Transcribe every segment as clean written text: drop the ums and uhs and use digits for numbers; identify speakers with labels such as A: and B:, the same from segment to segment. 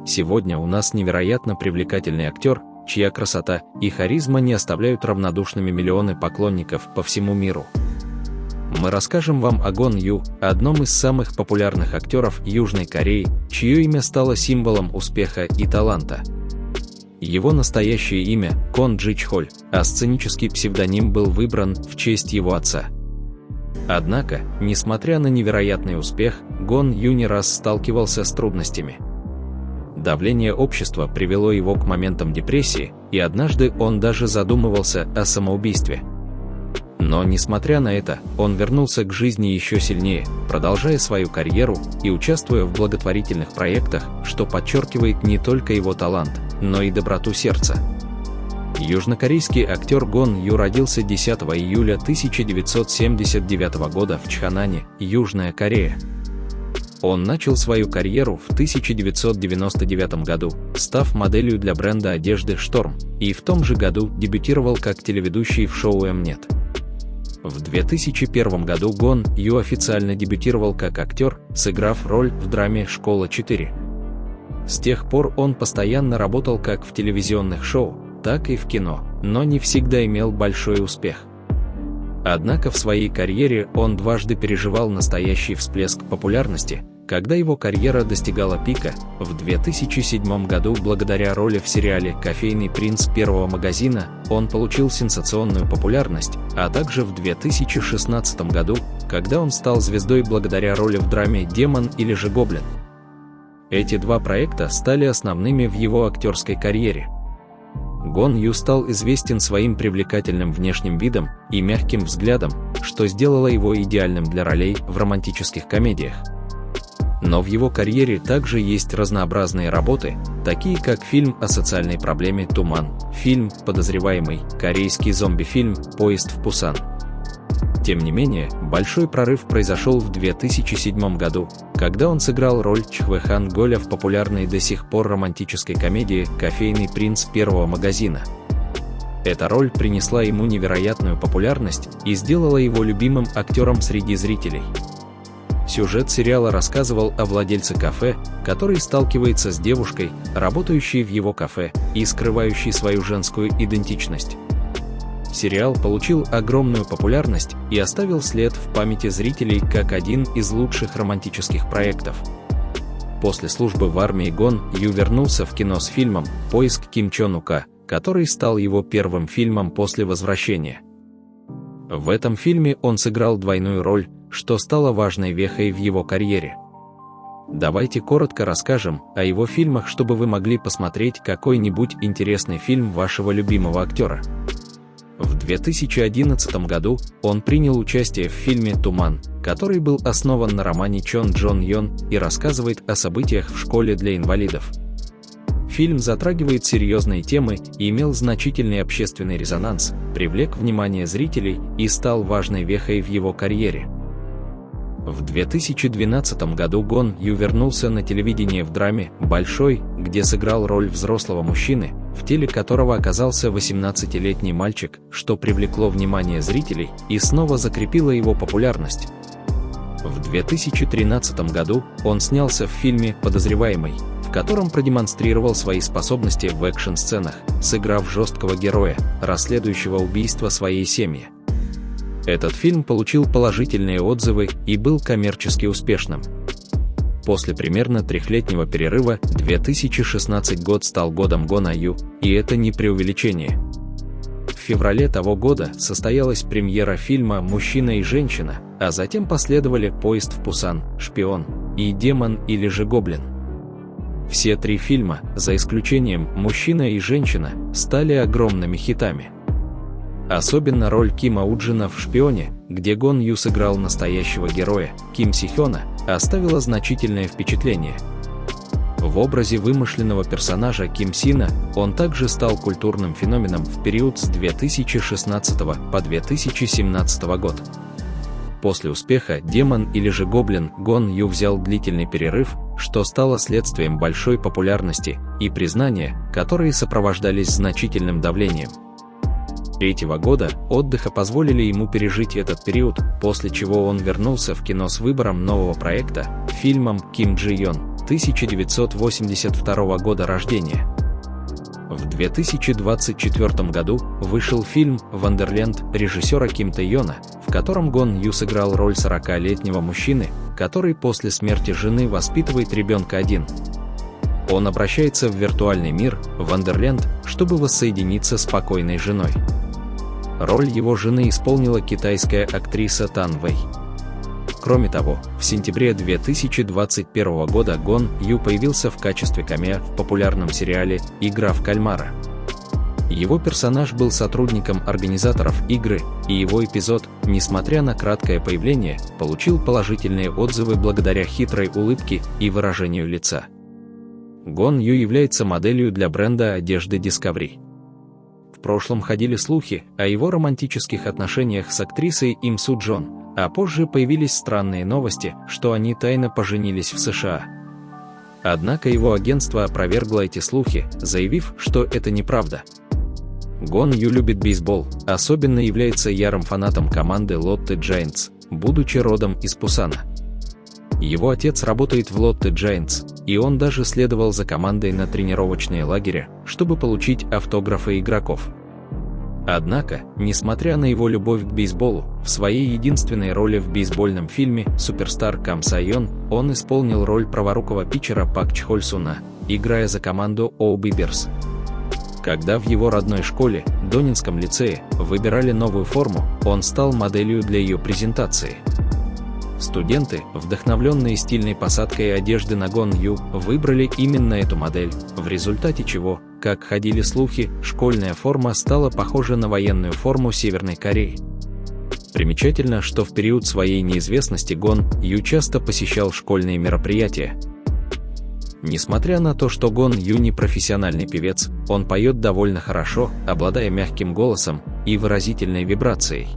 A: Сегодня у нас невероятно привлекательный актер, чья красота и харизма не оставляют равнодушными миллионы поклонников по всему миру. Мы расскажем вам о Гон Ю, одном из самых популярных актеров Южной Кореи, чье имя стало символом успеха и таланта. Его настоящее имя – Кон Джи Чхоль, а сценический псевдоним был выбран в честь его отца. Однако, несмотря на невероятный успех, Гон Ю не раз сталкивался с трудностями. Давление общества привело его к моментам депрессии, и однажды он даже задумывался о самоубийстве. Но, несмотря на это, он вернулся к жизни еще сильнее, продолжая свою карьеру и участвуя в благотворительных проектах, что подчеркивает не только его талант, но и доброту сердца. Южнокорейский актер Гон Ю родился 10 июля 1979 года в Чханане, Южная Корея. Он начал свою карьеру в 1999 году, став моделью для бренда одежды «Шторм», и в том же году дебютировал как телеведущий в шоу «Mnet». В 2001 году Гон Ю официально дебютировал как актер, сыграв роль в драме «Школа-4». С тех пор он постоянно работал как в телевизионных шоу, так и в кино, но не всегда имел большой успех. Однако в своей карьере он дважды переживал настоящий всплеск популярности, когда его карьера достигала пика. В 2007 году благодаря роли в сериале «Кофейный принц первого магазина» он получил сенсационную популярность, а также в 2016 году, когда он стал звездой благодаря роли в драме «Демон» или же «Гоблин». Эти два проекта стали основными в его актерской карьере. Гон Ю стал известен своим привлекательным внешним видом и мягким взглядом, что сделало его идеальным для ролей в романтических комедиях. Но в его карьере также есть разнообразные работы, такие как фильм о социальной проблеме «Туман», фильм «Подозреваемый», корейский зомби-фильм «Поезд в Пусан». Тем не менее, большой прорыв произошел в 2007 году, когда он сыграл роль Чхве Хан Голя в популярной до сих пор романтической комедии «Кофейный принц первого магазина». Эта роль принесла ему невероятную популярность и сделала его любимым актером среди зрителей. Сюжет сериала рассказывал о владельце кафе, который сталкивается с девушкой, работающей в его кафе, и скрывающей свою женскую идентичность. Сериал получил огромную популярность и оставил след в памяти зрителей как один из лучших романтических проектов. После службы в армии Гон Ю вернулся в кино с фильмом «Поиск Ким Чон Ука», который стал его первым фильмом после возвращения. В этом фильме он сыграл двойную роль, что стало важной вехой в его карьере. Давайте коротко расскажем о его фильмах, чтобы вы могли посмотреть какой-нибудь интересный фильм вашего любимого актера. В 2011 году он принял участие в фильме «Туман», который был основан на романе Чон Джон Йон и рассказывает о событиях в школе для инвалидов. Фильм затрагивает серьезные темы и имел значительный общественный резонанс, привлек внимание зрителей и стал важной вехой в его карьере. В 2012 году Гон Ю вернулся на телевидение в драме «Большой», где сыграл роль взрослого мужчины, в теле которого оказался 18-летний мальчик, что привлекло внимание зрителей и снова закрепило его популярность. В 2013 году он снялся в фильме «Подозреваемый», в котором продемонстрировал свои способности в экшн-сценах, сыграв жесткого героя, расследующего убийство своей семьи. Этот фильм получил положительные отзывы и был коммерчески успешным. После примерно трехлетнего перерыва 2016 год стал годом Гона Ю, и это не преувеличение. В феврале того года состоялась премьера фильма «Мужчина и женщина», а затем последовали «Поезд в Пусан», «Шпион» и «Демон» или же «Гоблин». Все три фильма, за исключением «Мужчина и женщина», стали огромными хитами. Особенно роль Кима Уджина в «Шпионе», где Гон Ю сыграл настоящего героя, Ким Си Хёна, оставила значительное впечатление. В образе вымышленного персонажа Ким Сина он также стал культурным феноменом в период с 2016 по 2017 год. После успеха «Демон» или же «Гоблин» Гон Ю взял длительный перерыв, что стало следствием большой популярности и признания, которые сопровождались значительным давлением. 2003 года отдыха позволили ему пережить этот период, после чего он вернулся в кино с выбором нового проекта, фильмом «Ким Джи Йон», 1982 года рождения. В 2024 году вышел фильм «Вандерленд» режиссера Ким Тэ-йона, в котором Гон Ю сыграл роль 40-летнего мужчины, который после смерти жены воспитывает ребенка один. Он обращается в виртуальный мир, Вандерленд, чтобы воссоединиться с покойной женой. Роль его жены исполнила китайская актриса Тан Вэй. Кроме того, в сентябре 2021 года Гон Ю появился в качестве камео в популярном сериале «Игра в кальмара». Его персонаж был сотрудником организаторов игры, и его эпизод, несмотря на краткое появление, получил положительные отзывы благодаря хитрой улыбке и выражению лица. Гон Ю является моделью для бренда одежды Discovery. В прошлом ходили слухи о его романтических отношениях с актрисой Им Су Джон, а позже появились странные новости, что они тайно поженились в США. Однако его агентство опровергло эти слухи, заявив, что это неправда. Гон Ю любит бейсбол, особенно является ярым фанатом команды Lotte Giants, будучи родом из Пусана. Его отец работает в Lotte Giants, и он даже следовал за командой на тренировочные лагеря, чтобы получить автографы игроков. Однако, несмотря на его любовь к бейсболу, в своей единственной роли в бейсбольном фильме «Суперстар Кам Сайон» он исполнил роль праворукого питчера Пак Чхоль Суна, играя за команду OB Bears. Когда в его родной школе, Донинском лицее, выбирали новую форму, он стал моделью для ее презентации. Студенты, вдохновленные стильной посадкой одежды на Гон Ю, выбрали именно эту модель, в результате чего, как ходили слухи, школьная форма стала похожа на военную форму Северной Кореи. Примечательно, что в период своей неизвестности Гон Ю часто посещал школьные мероприятия. Несмотря на то, что Гон Ю не профессиональный певец, он поет довольно хорошо, обладая мягким голосом и выразительной вибрацией.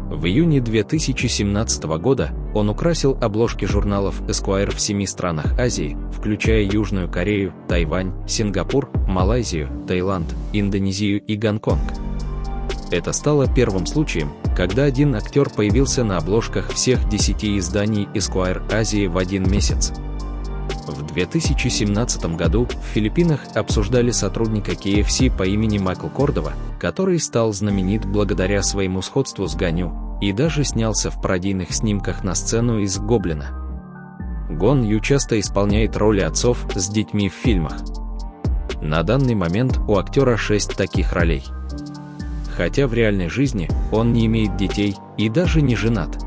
A: В июне 2017 года он украсил обложки журналов Esquire в 7 странах Азии, включая Южную Корею, Тайвань, Сингапур, Малайзию, Таиланд, Индонезию и Гонконг. Это стало первым случаем, когда один актер появился на обложках всех 10 изданий Esquire Азии в один месяц. В 2017 году в Филиппинах обсуждали сотрудника KFC по имени Майкл Кордова, который стал знаменит благодаря своему сходству с Ганью, и даже снялся в пародийных снимках на сцену из «Гоблина». Гон Ю часто исполняет роли отцов с детьми в фильмах. На данный момент у актера 6 таких ролей. Хотя в реальной жизни он не имеет детей и даже не женат.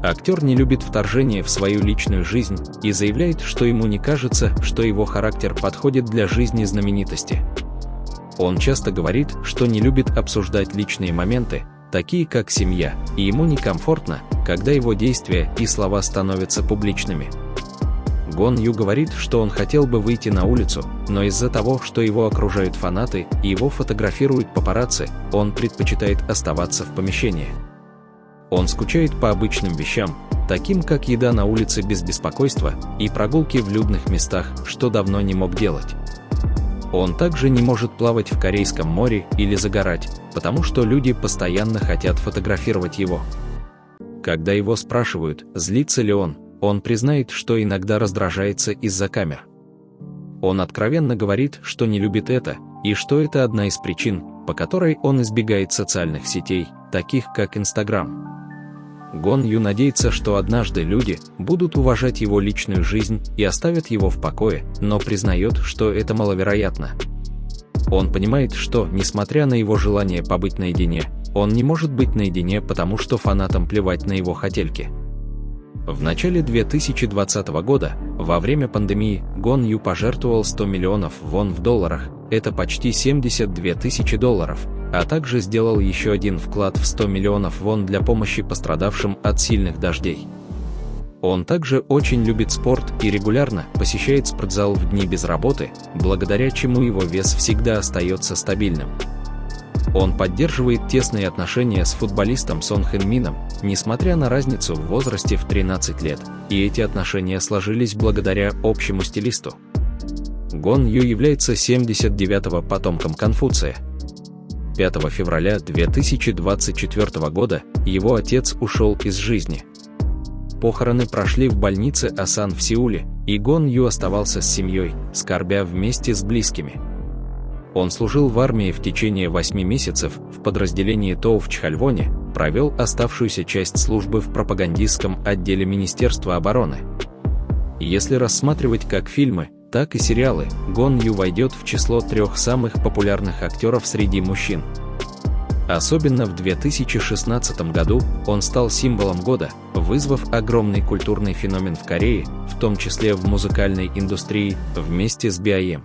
A: Актер не любит вторжение в свою личную жизнь и заявляет, что ему не кажется, что его характер подходит для жизни знаменитости. Он часто говорит, что не любит обсуждать личные моменты, такие как семья, и ему некомфортно, когда его действия и слова становятся публичными. Гон Ю говорит, что он хотел бы выйти на улицу, но из-за того, что его окружают фанаты и его фотографируют папарацци, он предпочитает оставаться в помещении. Он скучает по обычным вещам, таким как еда на улице без беспокойства и прогулки в людных местах, что давно не мог делать. Он также не может плавать в Корейском море или загорать, потому что люди постоянно хотят фотографировать его. Когда его спрашивают, злится ли он признает, что иногда раздражается из-за камер. Он откровенно говорит, что не любит это, и что это одна из причин, по которой он избегает социальных сетей, таких как Instagram. Гон Ю надеется, что однажды люди будут уважать его личную жизнь и оставят его в покое, но признает, что это маловероятно. Он понимает, что, несмотря на его желание побыть наедине, он не может быть наедине, потому что фанатам плевать на его хотельки. В начале 2020 года, во время пандемии, Гон Ю пожертвовал 100 миллионов вон в долларах, это почти 72 тысячи долларов, а также сделал еще один вклад в 100 миллионов вон для помощи пострадавшим от сильных дождей. Он также очень любит спорт и регулярно посещает спортзал в дни без работы, благодаря чему его вес всегда остается стабильным. Он поддерживает тесные отношения с футболистом Сон Хэн Мином, несмотря на разницу в возрасте в 13 лет, и эти отношения сложились благодаря общему стилисту. Гон Ю является 79-го потомком Конфуция. 5 февраля 2024 года его отец ушел из жизни. Похороны прошли в больнице Асан в Сеуле, и Гон Ю оставался с семьей, скорбя вместе с близкими. Он служил в армии в течение 8 месяцев в подразделении ТОУ в Чхальвоне, провел оставшуюся часть службы в пропагандистском отделе Министерства обороны. Если рассматривать как фильмы, так и сериалы, Гон Ю войдет в число 3 самых популярных актеров среди мужчин. Особенно в 2016 году он стал символом года, вызвав огромный культурный феномен в Корее, в том числе в музыкальной индустрии, вместе с BIM.